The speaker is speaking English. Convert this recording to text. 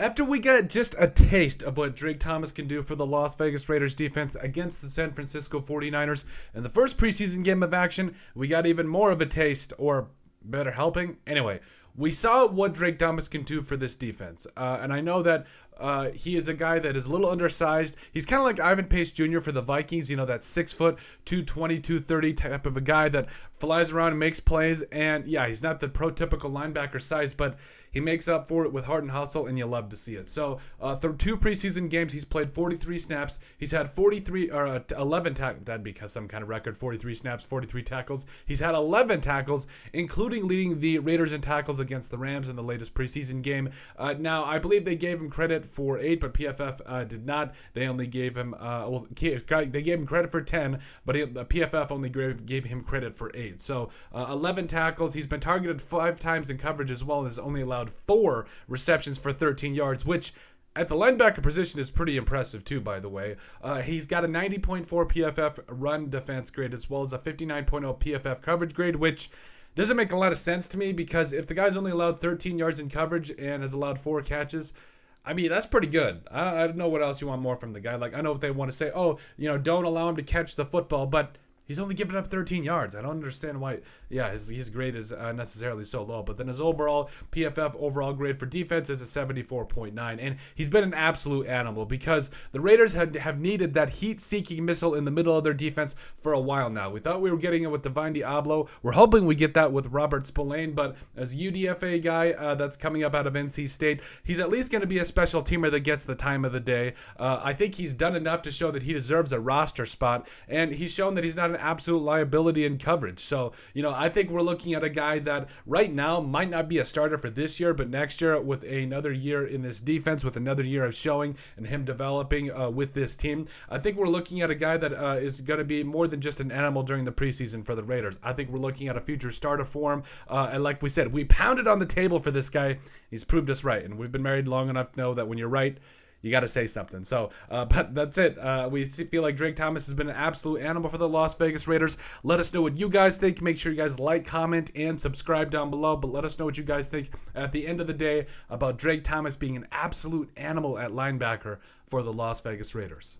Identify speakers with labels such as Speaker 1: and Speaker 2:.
Speaker 1: After we got just a taste of what Drake Thomas can do for the Las Vegas Raiders defense against the San Francisco 49ers in the first preseason game of action, we got even more of a taste, or better helping. Anyway, we saw what Drake Thomas can do for this defense. And I know that he is a guy that is a little undersized. He's kind of like Ivan Pace Jr. for the Vikings, you know, that 6 foot, 220, 230 type of a guy that flies around and makes plays. And yeah, he's not the prototypical linebacker size, but he makes up for it with heart and hustle, and you love to see it. So through 2 preseason games, he's played 43 snaps. He's had 11 tackles. That'd be some kind of record. 43 snaps, 43 tackles. He's had 11 tackles, including leading the Raiders in tackles against the Rams in the latest preseason game. Now, I believe they gave him credit for 8, but PFF did not. They only gave him they gave him credit for 10, but PFF only gave him credit for 8. So 11 tackles. He's been targeted 5 times in coverage as well, and has only allowed 4 receptions for 13 yards, which at the linebacker position is pretty impressive too, by the way. He's got a 90.4 PFF run defense grade as well as a 59.0 PFF coverage grade, which doesn't make a lot of sense to me because if the guy's only allowed 13 yards in coverage and has allowed 4 catches, I mean, that's pretty good. I don't know what else you want more from the guy. Like, I know if they want to say, oh, you know, don't allow him to catch the football, but he's only given up 13 yards. I don't understand why. Yeah, his grade is necessarily so low. But then his overall PFF overall grade for defense is a 74.9. And he's been an absolute animal because the Raiders have needed that heat-seeking missile in the middle of their defense for a while now. We thought we were getting it with Divine Diablo. We're hoping we get that with Robert Spillane. But as UDFA guy that's coming up out of NC State, he's at least going to be a special teamer that gets the time of the day. I think he's done enough to show that he deserves a roster spot. And he's shown that he's not an absolute liability in coverage. So, you know, I think we're looking at a guy that right now might not be a starter for this year, but next year with another year in this defense, with another year of showing and him developing with this team, I think we're looking at a guy that is going to be more than just an animal during the preseason for the Raiders. I think we're looking at a future starter for him. And like we said, we pounded on the table for this guy. He's proved us right. And we've been married long enough to know that when you're right, you got to say something. So, but that's it. We feel like Drake Thomas has been an absolute animal for the Las Vegas Raiders. Let us know what you guys think. Make sure you guys like, comment, and subscribe down below. But let us know what you guys think at the end of the day about Drake Thomas being an absolute animal at linebacker for the Las Vegas Raiders.